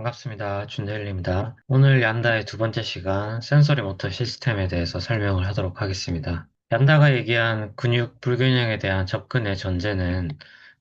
반갑습니다. 준혜일입니다. 오늘 얀다의 두 번째 시간 센서리 모터 시스템에 대해서 설명을 하도록 하겠습니다. 얀다가 얘기한 근육 불균형에 대한 접근의 전제는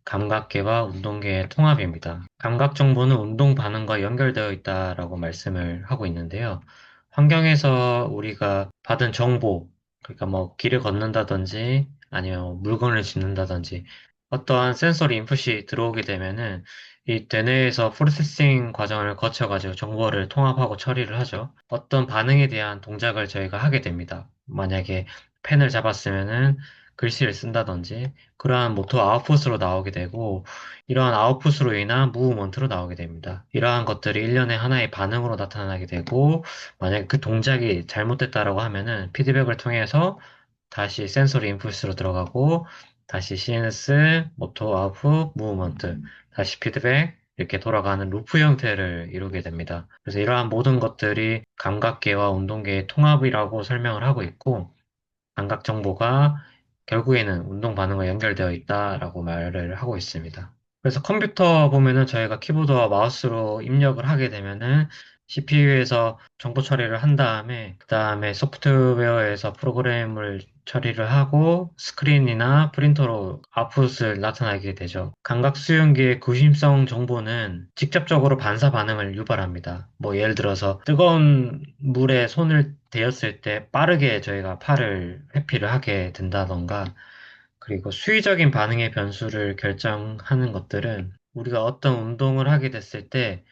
감각계와 운동계의 통합입니다. 감각 정보는 운동 반응과 연결되어 있다라고 말씀을 하고 있는데요. 환경에서 우리가 받은 정보, 그러니까 뭐 길을 걷는다든지 아니면 물건을 짚는다든지 어떠한 센서리 인풋이 들어오게 되면은 이 대뇌에서 프로세싱 과정을 거쳐가지고 정보를 통합하고 처리를 하죠. 어떤 반응에 대한 동작을 저희가 하게 됩니다. 만약에 펜을 잡았으면은 글씨를 쓴다든지 그러한 모터 아웃풋으로 나오게 되고 이러한 아웃풋으로 인한 무브먼트로 나오게 됩니다. 이러한 것들이 일련의 하나의 반응으로 나타나게 되고 만약에 그 동작이 잘못됐다라고 하면은 피드백을 통해서 다시 센서리 인풋으로 들어가고 다시 CNS, 모터 아웃풋, 무브먼트 다시 피드백, 이렇게 돌아가는 루프 형태를 이루게 됩니다. 그래서 이러한 모든 것들이 감각계와 운동계의 통합이라고 설명을 하고 있고, 감각 정보가 결국에는 운동 반응과 연결되어 있다라고 말을 하고 있습니다. 그래서 컴퓨터 보면은 저희가 키보드와 마우스로 입력을 하게 되면은 CPU에서 정보 처리를 한 다음에 그 다음에 소프트웨어에서 프로그램을 처리를 하고 스크린이나 프린터로 아웃풋을 나타나게 되죠. 감각 수용기의 구심성 정보는 직접적으로 반사 반응을 유발합니다. 뭐 예를 들어서 뜨거운 물에 손을 대었을 때 빠르게 저희가 팔을 회피를 하게 된다던가 그리고 수위적인 반응의 변수를 결정하는 것들은 우리가 어떤 운동을 하게 됐을 때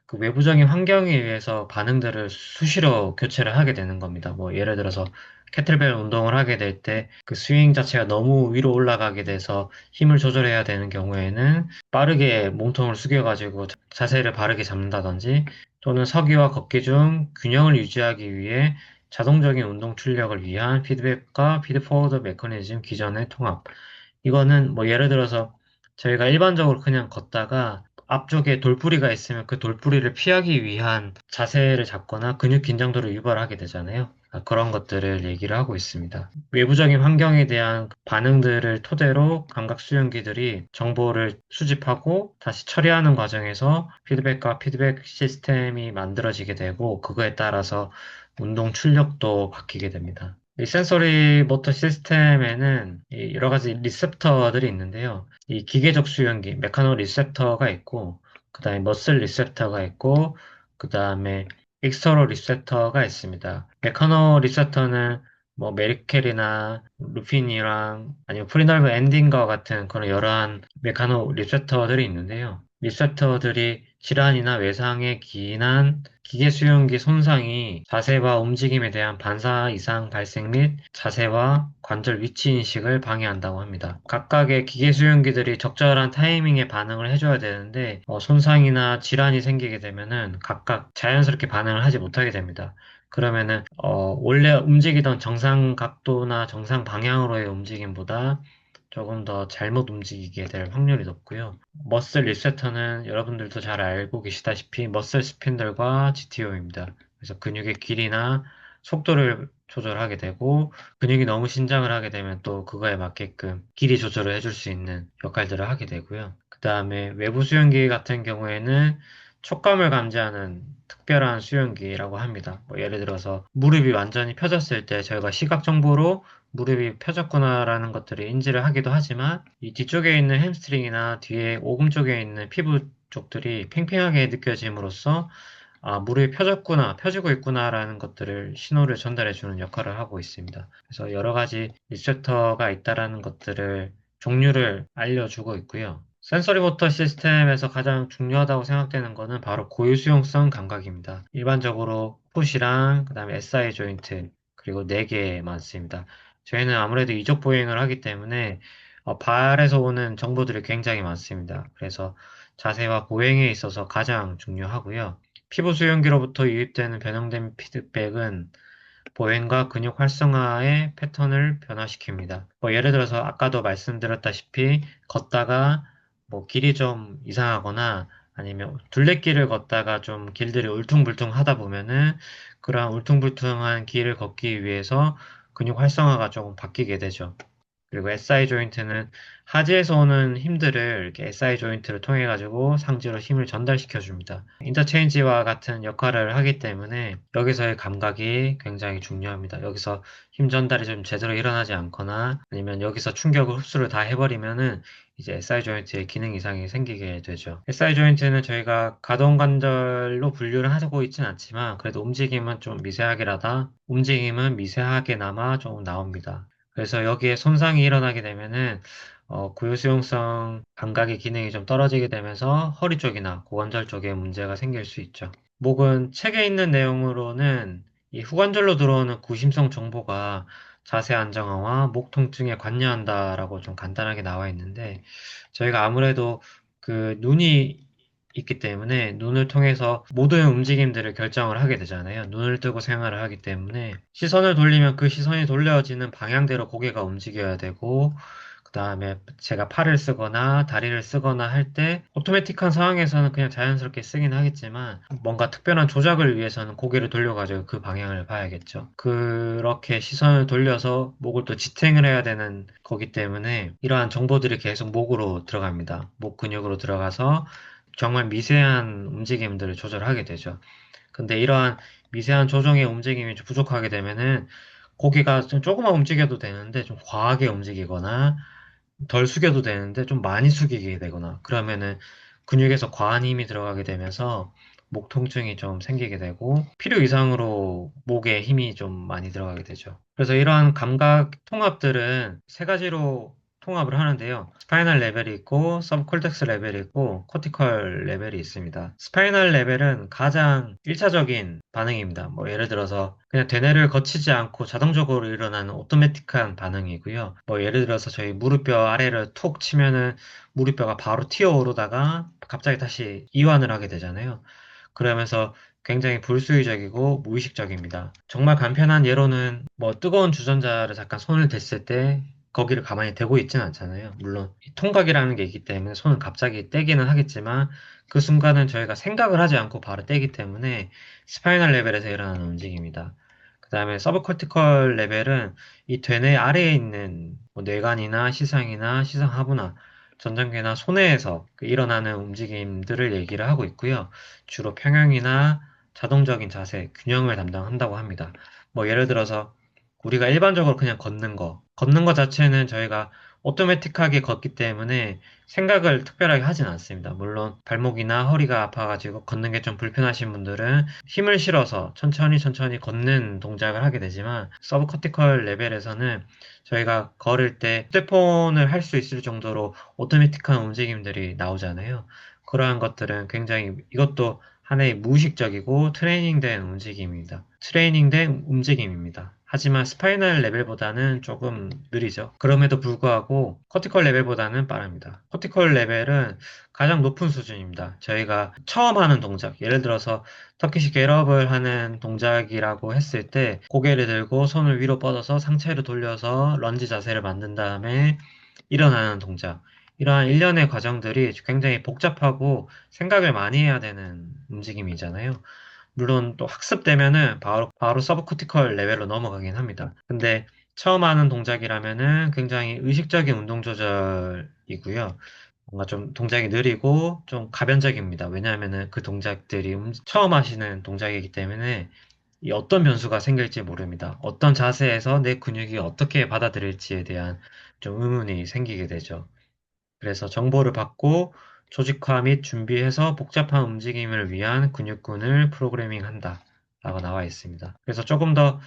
그 외부적인 환경에 의해서 반응들을 수시로 교체를 하게 되는 겁니다. 뭐 예를 들어서 캐틀벨 운동을 하게 될 때 그 스윙 자체가 너무 위로 올라가게 돼서 힘을 조절해야 되는 경우에는 빠르게 몸통을 숙여가지고 자세를 바르게 잡는다든지 또는 서기와 걷기 중 균형을 유지하기 위해 자동적인 운동 출력을 위한 피드백과 피드포워드 메커니즘 기전의 통합. 이거는 뭐 예를 들어서 저희가 일반적으로 그냥 걷다가 앞쪽에 돌부리가 있으면 그 돌부리를 피하기 위한 자세를 잡거나 근육 긴장도를 유발하게 되잖아요. 그런 것들을 얘기를 하고 있습니다. 외부적인 환경에 대한 반응들을 토대로 감각 수용기들이 정보를 수집하고 다시 처리하는 과정에서 피드백과 피드백 시스템이 만들어지게 되고 그거에 따라서 운동 출력도 바뀌게 됩니다. 이 센서리 모터 시스템에는 이 여러 가지 리셉터들이 있는데요. 이 기계적 수용기, 메카노 리셉터가 있고, 그 다음에 머슬 리셉터가 있고, 그 다음에 익스터럴 리셉터가 있습니다. 메카노 리셉터는 뭐 메리켈이나 루핀이랑 아니면 프리널브 엔딩과 같은 그런 여러한 메카노 리셉터들이 있는데요. 리셉터들이 질환이나 외상에 기인한 기계 수용기 손상이 자세와 움직임에 대한 반사 이상 발생 및 자세와 관절 위치 인식을 방해한다고 합니다. 각각의 기계 수용기들이 적절한 타이밍에 반응을 해줘야 되는데 손상이나 질환이 생기게 되면은 각각 자연스럽게 반응을 하지 못하게 됩니다. 그러면은 원래 움직이던 정상 각도나 정상 방향으로의 움직임보다 조금 더 잘못 움직이게 될 확률이 높고요. 머슬 리세터는 여러분들도 잘 알고 계시다시피 머슬 스핀들과 GTO입니다. 그래서 근육의 길이나 속도를 조절하게 되고 근육이 너무 신장을 하게 되면 또 그거에 맞게끔 길이 조절을 해줄 수 있는 역할들을 하게 되고요. 그 다음에 외부 수용기 같은 경우에는 촉감을 감지하는 특별한 수용기라고 합니다. 뭐 예를 들어서 무릎이 완전히 펴졌을 때 저희가 시각 정보로 무릎이 펴졌구나라는 것들을 인지를 하기도 하지만 이 뒤쪽에 있는 햄스트링이나 뒤에 오금 쪽에 있는 피부 쪽들이 팽팽하게 느껴짐으로써 무릎이 펴졌구나, 펴지고 있구나라는 것들을 신호를 전달해 주는 역할을 하고 있습니다. 그래서 여러 가지 리셉터가 있다라는 것들을 종류를 알려주고 있고요. 센서리 모터 시스템에서 가장 중요하다고 생각되는 것은 바로 고유수용성 감각입니다. 일반적으로 풋이랑 그다음에 SI 조인트 그리고 4개 많습니다. 저희는 아무래도 이족 보행을 하기 때문에 발에서 오는 정보들이 굉장히 많습니다. 그래서 자세와 보행에 있어서 가장 중요하고요. 피부 수용기로부터 유입되는 변형된 피드백은 보행과 근육 활성화의 패턴을 변화시킵니다. 뭐 예를 들어서 아까도 말씀드렸다시피 걷다가 뭐 길이 좀 이상하거나 아니면 둘레길을 걷다가 좀 길들이 울퉁불퉁 하다 보면은 그러한 울퉁불퉁한 길을 걷기 위해서 근육 활성화가 조금 바뀌게 되죠. 그리고 SI 조인트는 하지에서 오는 힘들을 이렇게 SI 조인트를 통해 가지고 상지로 힘을 전달시켜 줍니다. 인터체인지와 같은 역할을 하기 때문에 여기서의 감각이 굉장히 중요합니다. 여기서 힘 전달이 좀 제대로 일어나지 않거나 아니면 여기서 충격을 흡수를 다 해버리면은 이제 SI 조인트의 기능 이상이 생기게 되죠. SI 조인트는 저희가 가동관절로 분류를 하고 있진 않지만 그래도 움직임은 좀 미세하게라다 움직임은 미세하게나마 좀 나옵니다. 그래서 여기에 손상이 일어나게 되면은 고유수용성 감각의 기능이 좀 떨어지게 되면서 허리 쪽이나 고관절 쪽에 문제가 생길 수 있죠. 목은 책에 있는 내용으로는 이 후관절로 들어오는 구심성 정보가 자세 안정화와 목 통증에 관여한다라고 좀 간단하게 나와 있는데 저희가 아무래도 그 눈이 있기 때문에 눈을 통해서 모든 움직임들을 결정을 하게 되잖아요. 눈을 뜨고 생활을 하기 때문에 시선을 돌리면 그 시선이 돌려지는 방향대로 고개가 움직여야 되고 그 다음에 제가 팔을 쓰거나 다리를 쓰거나 할 때 오토매틱한 상황에서는 그냥 자연스럽게 쓰긴 하겠지만 뭔가 특별한 조작을 위해서는 고개를 돌려가지고 그 방향을 봐야겠죠. 그렇게 시선을 돌려서 목을 또 지탱을 해야 되는 거기 때문에 이러한 정보들이 계속 목으로 들어갑니다. 목 근육으로 들어가서 정말 미세한 움직임들을 조절하게 되죠. 근데 이러한 미세한 조정의 움직임이 좀 부족하게 되면은 고개가 좀 조금만 움직여도 되는데 좀 과하게 움직이거나 덜 숙여도 되는데 좀 많이 숙이게 되거나 그러면은 근육에서 과한 힘이 들어가게 되면서 목 통증이 좀 생기게 되고 필요 이상으로 목에 힘이 좀 많이 들어가게 되죠. 그래서 이러한 감각 통합들은 세 가지로 통합을 하는데요. 스파이널 레벨이 있고 서브콜텍스 레벨이 있고 코티컬 레벨이 있습니다. 스파이널 레벨은 가장 1차적인 반응입니다. 뭐 예를 들어서 그냥 되뇌를 거치지 않고 자동적으로 일어나는 오토매틱한 반응이고요. 뭐 예를 들어서 저희 무릎뼈 아래를 툭 치면은 무릎뼈가 바로 튀어오르다가 갑자기 다시 이완을 하게 되잖아요. 그러면서 굉장히 불수의적이고 무의식적입니다. 정말 간편한 예로는 뭐 뜨거운 주전자를 잠깐 손을 댔을 때 거기를 가만히 대고 있지는 않잖아요. 물론 이 통각이라는 게 있기 때문에 손을 갑자기 떼기는 하겠지만 그 순간은 저희가 생각을 하지 않고 바로 떼기 때문에 스파이널 레벨에서 일어나는 움직임이다. 그 다음에 서브코티컬 레벨은 이 되뇌 아래에 있는 뭐 뇌관이나 시상이나 시상 하부나 전정계나 손해에서 그 일어나는 움직임들을 얘기를 하고 있고요. 주로 평형이나 자동적인 자세, 균형을 담당한다고 합니다. 뭐 예를 들어서 우리가 일반적으로 그냥 걷는 거 자체는 저희가 오토매틱하게 걷기 때문에 생각을 특별하게 하진 않습니다. 물론 발목이나 허리가 아파가지고 걷는 게 좀 불편하신 분들은 힘을 실어서 천천히 천천히 걷는 동작을 하게 되지만 서브코티컬 레벨에서는 저희가 걸을 때 휴대폰을 할 수 있을 정도로 오토매틱한 움직임들이 나오잖아요. 그러한 것들은 굉장히 이것도 하나의 무의식적이고 트레이닝된 움직임입니다. 트레이닝된 움직임입니다. 하지만 스파이널 레벨보다는 조금 느리죠. 그럼에도 불구하고 코티컬 레벨보다는 빠릅니다. 코티컬 레벨은 가장 높은 수준입니다. 저희가 처음 하는 동작, 예를 들어서 터키시 겟업을 하는 동작이라고 했을 때 고개를 들고 손을 위로 뻗어서 상체를 돌려서 런지 자세를 만든 다음에 일어나는 동작. 이러한 일련의 과정들이 굉장히 복잡하고 생각을 많이 해야 되는 움직임이잖아요. 물론 또 학습되면은 바로 서브코티컬 레벨로 넘어가긴 합니다. 근데 처음 하는 동작이라면은 굉장히 의식적인 운동 조절이고요. 뭔가 좀 동작이 느리고 좀 가변적입니다. 왜냐하면은 그 동작들이 처음 하시는 동작이기 때문에 이 어떤 변수가 생길지 모릅니다. 어떤 자세에서 내 근육이 어떻게 받아들일지에 대한 좀 의문이 생기게 되죠. 그래서 정보를 받고 조직화 및 준비해서 복잡한 움직임을 위한 근육군을 프로그래밍한다. 라고 나와 있습니다. 그래서 조금 더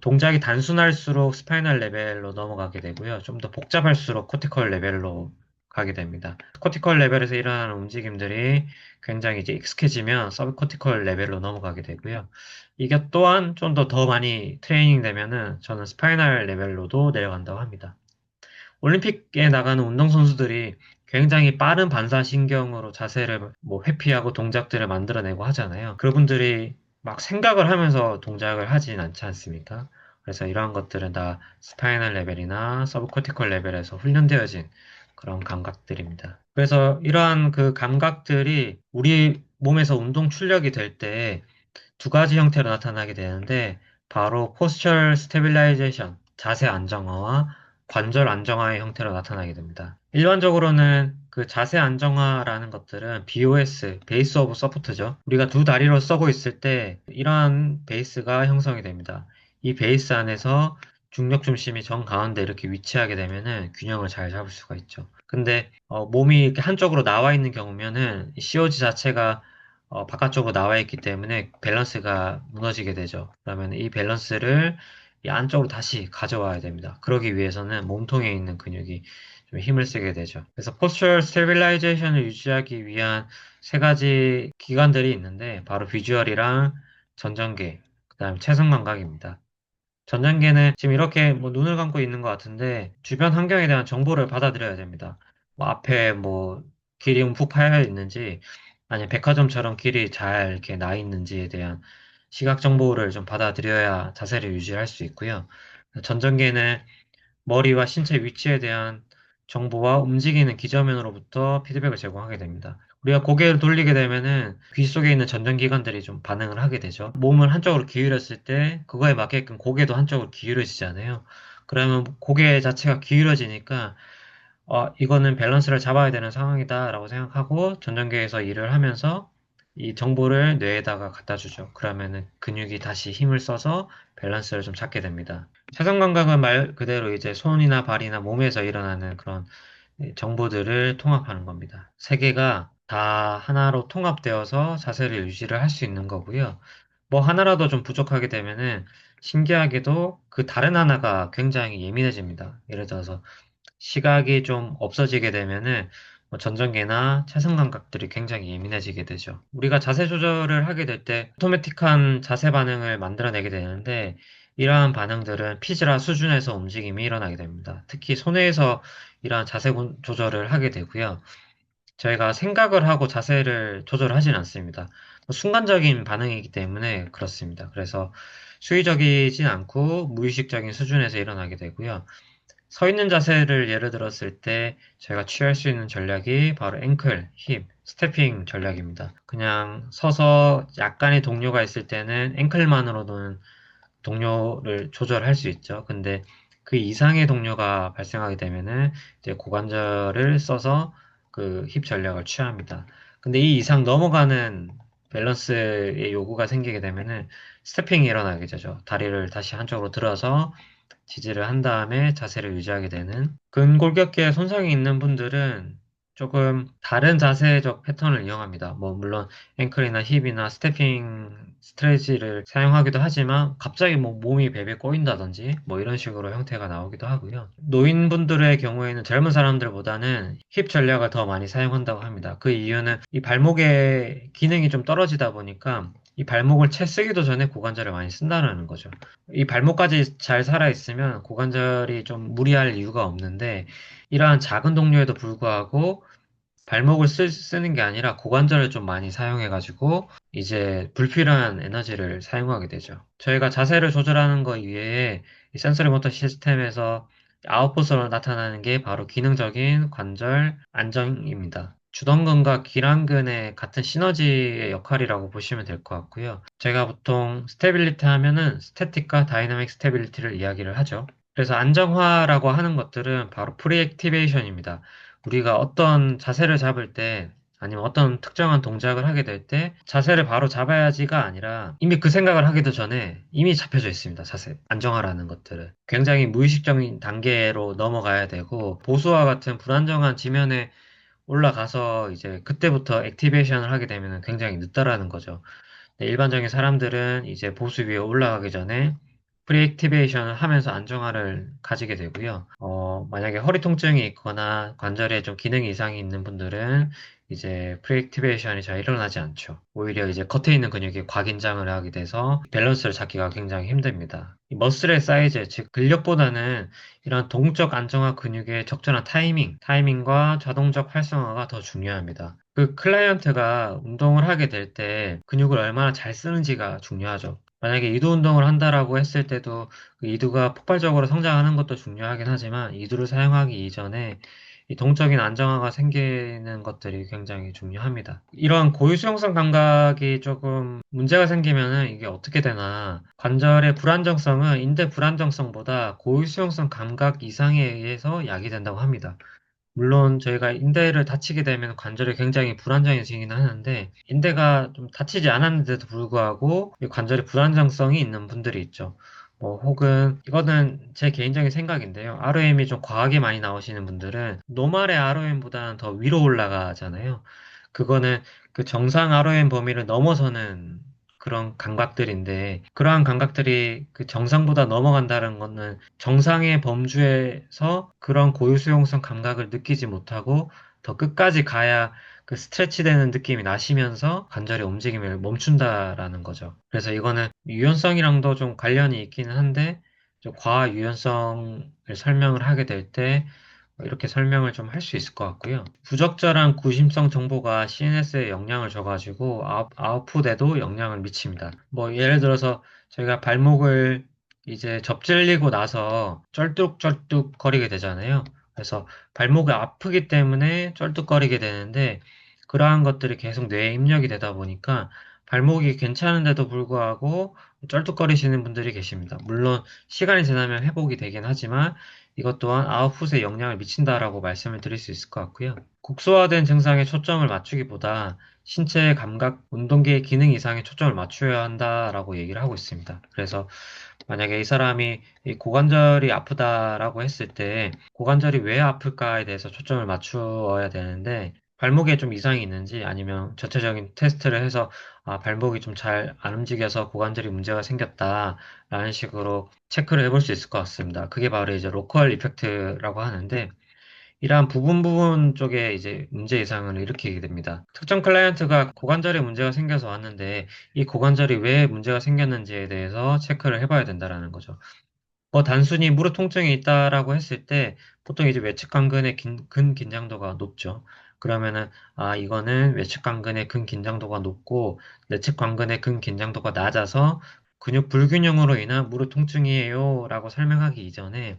동작이 단순할수록 스파이널 레벨로 넘어가게 되고요. 좀 더 복잡할수록 코티컬 레벨로 가게 됩니다. 코티컬 레벨에서 일어나는 움직임들이 굉장히 이제 익숙해지면 서브코티컬 레벨로 넘어가게 되고요. 이게 또한 좀 더 많이 트레이닝 되면은 저는 스파이널 레벨로도 내려간다고 합니다. 올림픽에 나가는 운동선수들이 굉장히 빠른 반사신경으로 자세를 뭐 회피하고 동작들을 만들어내고 하잖아요. 그분들이 막 생각을 하면서 동작을 하진 않지 않습니까? 그래서 이러한 것들은 다 스파이널 레벨이나 서브코티컬 레벨에서 훈련되어진 그런 감각들입니다. 그래서 이러한 그 감각들이 우리 몸에서 운동 출력이 될 때 두 가지 형태로 나타나게 되는데 바로 포스처럴 스테빌라이제이션, 자세 안정화와 관절 안정화의 형태로 나타나게 됩니다. 일반적으로는 그 자세 안정화라는 것들은 BOS, 베이스 오브 서포트죠. 우리가 두 다리로 서고 있을 때 이러한 베이스가 형성이 됩니다. 이 베이스 안에서 중력 중심이 정 가운데 이렇게 위치하게 되면은 균형을 잘 잡을 수가 있죠. 근데 몸이 이렇게 한쪽으로 나와 있는 경우면은 이 COG 자체가 바깥쪽으로 나와 있기 때문에 밸런스가 무너지게 되죠. 그러면 이 밸런스를 이 안쪽으로 다시 가져와야 됩니다. 그러기 위해서는 몸통에 있는 근육이 좀 힘을 쓰게 되죠. 그래서 postural stabilization을 유지하기 위한 세 가지 기관들이 있는데 바로 비주얼이랑 전전개, 그다음 체성 감각입니다. 전단계는 지금 이렇게 뭐 눈을 감고 있는 것 같은데 주변 환경에 대한 정보를 받아들여야 됩니다. 뭐 앞에 뭐 길이 움푹 파여 있는지 아니면 백화점처럼 길이 잘 이렇게 나 있는지에 대한 시각 정보를 좀 받아들여야 자세를 유지할 수 있고요. 전전계는 머리와 신체 위치에 대한 정보와 움직이는 기저면으로부터 피드백을 제공하게 됩니다. 우리가 고개를 돌리게 되면은 귀 속에 있는 전정기관들이 좀 반응을 하게 되죠. 몸을 한쪽으로 기울였을 때 그거에 맞게끔 고개도 한쪽으로 기울여지잖아요. 그러면 고개 자체가 기울어지니까 이거는 밸런스를 잡아야 되는 상황이다라고 생각하고 전정기에서 일을 하면서 이 정보를 뇌에다가 갖다 주죠. 그러면은 근육이 다시 힘을 써서 밸런스를 좀 찾게 됩니다. 체성 감각은 말 그대로 이제 손이나 발이나 몸에서 일어나는 그런 정보들을 통합하는 겁니다. 세 개가 다 하나로 통합되어서 자세를 유지를 할 수 있는 거고요. 뭐 하나라도 좀 부족하게 되면은 신기하게도 그 다른 하나가 굉장히 예민해집니다. 예를 들어서 시각이 좀 없어지게 되면은 뭐 전정기나 체성 감각들이 굉장히 예민해지게 되죠. 우리가 자세 조절을 하게 될 때 오토매틱한 자세 반응을 만들어내게 되는데 이러한 반응들은 피지라 수준에서 움직임이 일어나게 됩니다. 특히 손에서 이러한 자세 조절을 하게 되고요. 저희가 생각을 하고 자세를 조절하진 않습니다. 순간적인 반응이기 때문에 그렇습니다. 그래서 수의적이진 않고 무의식적인 수준에서 일어나게 되고요. 서 있는 자세를 예를 들었을 때 제가 취할 수 있는 전략이 바로 앵클, 힙, 스태핑 전략입니다. 그냥 서서 약간의 동료가 있을 때는 앵클만으로는 동료를 조절할 수 있죠. 근데 그 이상의 동료가 발생하게 되면은 이제 고관절을 써서 그 힙 전략을 취합니다. 근데 이 이상 넘어가는 밸런스의 요구가 생기게 되면은 스태핑이 일어나게 되죠. 다리를 다시 한쪽으로 들어서 지지를 한 다음에 자세를 유지하게 되는 근골격계에 손상이 있는 분들은 조금 다른 자세적 패턴을 이용합니다. 뭐 물론 앵클이나 힙이나 스태핑 스트레치를 사용하기도 하지만 갑자기 뭐 몸이 베베 꼬인다든지 뭐 이런 식으로 형태가 나오기도 하고요. 노인분들의 경우에는 젊은 사람들보다는 힙 전략을 더 많이 사용한다고 합니다. 그 이유는 이 발목의 기능이 좀 떨어지다 보니까 이 발목을 채 쓰기도 전에 고관절을 많이 쓴다는 거죠. 이 발목까지 잘 살아있으면 고관절이 좀 무리할 이유가 없는데 이러한 작은 동료에도 불구하고 발목을 쓰는 게 아니라 고관절을 좀 많이 사용해가지고 이제 불필요한 에너지를 사용하게 되죠. 저희가 자세를 조절하는 것 이외에 이 센서리 모터 시스템에서 아웃풋으로 나타나는 게 바로 기능적인 관절 안정입니다. 주던근과 기랑근의 같은 시너지의 역할이라고 보시면 될 것 같고요. 제가 보통 스테빌리티 하면은 스태틱과 다이나믹 스테빌리티를 이야기를 하죠. 그래서 안정화라고 하는 것들은 바로 프리액티베이션입니다. 우리가 어떤 자세를 잡을 때 아니면 어떤 특정한 동작을 하게 될 때 자세를 바로 잡아야지가 아니라 이미 그 생각을 하기도 전에 이미 잡혀져 있습니다. 자세. 안정화라는 것들은. 굉장히 무의식적인 단계로 넘어가야 되고 보수와 같은 불안정한 지면에 올라가서 이제 그때부터 액티베이션을 하게 되면 굉장히 늦다라는 거죠. 네, 일반적인 사람들은 이제 보수 위에 올라가기 전에 프리액티베이션을 하면서 안정화를 가지게 되고요. 만약에 허리 통증이 있거나 관절에 좀 기능 이상이 있는 분들은 이제 프리액티베이션이 잘 일어나지 않죠. 오히려 이제 겉에 있는 근육이 과긴장을 하게 돼서 밸런스를 잡기가 굉장히 힘듭니다. 이 머슬의 사이즈, 즉 근력보다는 이런 동적 안정화 근육의 적절한 타이밍과 자동적 활성화가 더 중요합니다. 그 클라이언트가 운동을 하게 될 때 근육을 얼마나 잘 쓰는지가 중요하죠. 만약에 이두 운동을 한다라고 했을 때도 그 이두가 폭발적으로 성장하는 것도 중요하긴 하지만 이두를 사용하기 이전에 이 동적인 안정화가 생기는 것들이 굉장히 중요합니다. 이런 고유수용성 감각이 조금 문제가 생기면은 이게 어떻게 되나, 관절의 불안정성은 인대 불안정성보다 고유수용성 감각 이상에 의해서 야기된다고 합니다. 물론 저희가 인대를 다치게 되면 관절이 굉장히 불안정해지긴 하는데, 인대가 좀 다치지 않았는데도 불구하고 이 관절의 불안정성이 있는 분들이 있죠. 뭐 혹은 이거는 제 개인적인 생각인데요. ROM이 좀 과하게 많이 나오시는 분들은 노말의 ROM보다는 더 위로 올라가잖아요. 그거는 그 정상 ROM 범위를 넘어서는 그런 감각들인데, 그러한 감각들이 그 정상보다 넘어간다는 거는 정상의 범주에서 그런 고유수용성 감각을 느끼지 못하고 더 끝까지 가야 그 스트레치 되는 느낌이 나시면서 관절의 움직임을 멈춘다라는 거죠. 그래서 이거는 유연성이랑도 좀 관련이 있기는 한데, 좀 과유연성을 설명을 하게 될때 이렇게 설명을 좀 할 수 있을 것 같고요. 부적절한 구심성 정보가 CNS에 영향을 줘가지고 아웃풋에도 영향을 미칩니다. 뭐 예를 들어서 저희가 발목을 이제 접질리고 나서 쩔뚝쩔뚝 거리게 되잖아요. 그래서 발목이 아프기 때문에 쩔뚝거리게 되는데, 그러한 것들이 계속 뇌에 입력이 되다 보니까 발목이 괜찮은데도 불구하고 쩔뚝거리시는 분들이 계십니다. 물론 시간이 지나면 회복이 되긴 하지만 이것 또한 아웃풋에 영향을 미친다라고 말씀을 드릴 수 있을 것 같고요. 국소화된 증상에 초점을 맞추기보다 신체의 감각, 운동기의 기능 이상에 초점을 맞춰야 한다라고 얘기를 하고 있습니다. 그래서 만약에 이 사람이 이 고관절이 아프다라고 했을 때 고관절이 왜 아플까에 대해서 초점을 맞추어야 되는데, 발목에 좀 이상이 있는지 아니면 전체적인 테스트를 해서 발목이 좀 잘 안 움직여서 고관절이 문제가 생겼다라는 식으로 체크를 해볼 수 있을 것 같습니다. 그게 바로 이제 로컬 이펙트라고 하는데, 이러한 부분 부분 쪽에 이제 문제 이상을 일으키게 됩니다. 특정 클라이언트가 고관절에 문제가 생겨서 왔는데 이 고관절이 왜 문제가 생겼는지에 대해서 체크를 해봐야 된다라는 거죠. 뭐 단순히 무릎 통증이 있다라고 했을 때 보통 이제 외측 관근의 근긴장도가 높죠. 그러면은 이거는 외측 관근의 근긴장도가 높고 내측 관근의 근긴장도가 낮아서 근육 불균형으로 인한 무릎 통증이에요라고 설명하기 이전에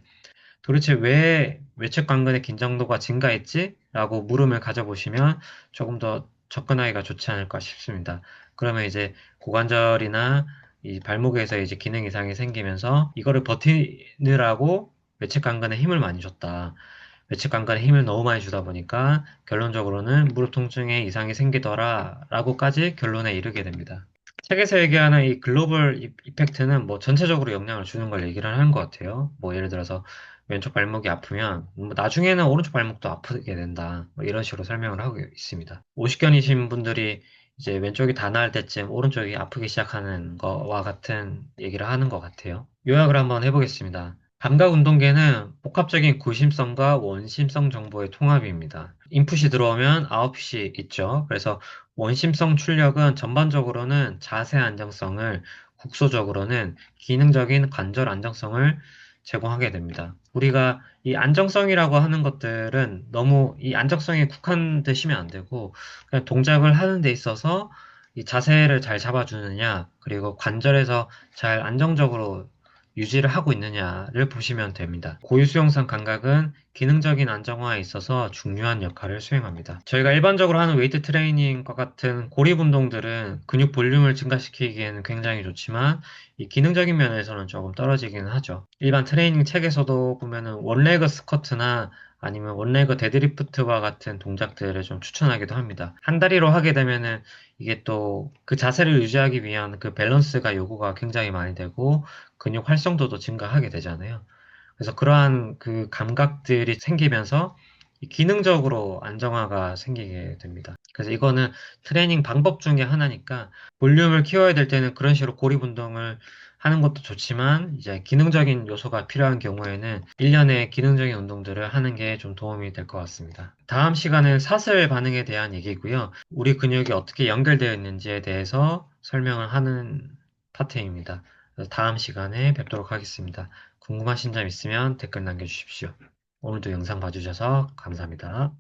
도대체 왜 외측 관근의 긴장도가 증가했지? 라고 물음을 가져보시면 조금 더 접근하기가 좋지 않을까 싶습니다. 그러면 이제 고관절이나 이 발목에서 이제 기능 이상이 생기면서 이거를 버티느라고 외측 관근에 힘을 많이 줬다. 외측 관근에 힘을 너무 많이 주다 보니까 결론적으로는 무릎 통증에 이상이 생기더라 라고까지 결론에 이르게 됩니다. 책에서 얘기하는 이 글로벌 이펙트는 뭐 전체적으로 영향을 주는 걸 얘기를 하는 것 같아요. 뭐 예를 들어서 왼쪽 발목이 아프면 뭐 나중에는 오른쪽 발목도 아프게 된다. 뭐 이런 식으로 설명을 하고 있습니다. 오십견이신 분들이 이제 왼쪽이 다 나을 때쯤 오른쪽이 아프기 시작하는 거와 같은 얘기를 하는 것 같아요. 요약을 한번 해보겠습니다. 감각운동계는 복합적인 구심성과 원심성 정보의 통합입니다. 인풋이 들어오면 아웃풋이 있죠. 그래서 원심성 출력은 전반적으로는 자세 안정성을, 국소적으로는 기능적인 관절 안정성을 제공하게 됩니다. 우리가 이 안정성이라고 하는 것들은 너무 이 안정성에 국한되시면 안 되고, 그냥 동작을 하는 데 있어서 이 자세를 잘 잡아주느냐, 그리고 관절에서 잘 안정적으로 유지를 하고 있느냐를 보시면 됩니다. 고유수용성 감각은 기능적인 안정화에 있어서 중요한 역할을 수행합니다. 저희가 일반적으로 하는 웨이트 트레이닝과 같은 고립 운동들은 근육 볼륨을 증가시키기에는 굉장히 좋지만 이 기능적인 면에서는 조금 떨어지기는 하죠. 일반 트레이닝 책에서도 보면은 원레그 스쿼트나 아니면 원레그 데드리프트와 같은 동작들을 좀 추천하기도 합니다. 한 다리로 하게 되면은 이게 또 그 자세를 유지하기 위한 그 밸런스가 요구가 굉장히 많이 되고 근육 활성도도 증가하게 되잖아요. 그래서 그러한 그 감각들이 생기면서 이 기능적으로 안정화가 생기게 됩니다. 그래서 이거는 트레이닝 방법 중에 하나니까 볼륨을 키워야 될 때는 그런 식으로 고립 운동을 하는 것도 좋지만 이제 기능적인 요소가 필요한 경우에는 일련의 기능적인 운동들을 하는 게 좀 도움이 될 것 같습니다. 다음 시간은 사슬 반응에 대한 얘기고요. 우리 근육이 어떻게 연결되어 있는지에 대해서 설명을 하는 파트입니다. 그래서 다음 시간에 뵙도록 하겠습니다. 궁금하신 점 있으면 댓글 남겨주십시오. 오늘도 영상 봐주셔서 감사합니다.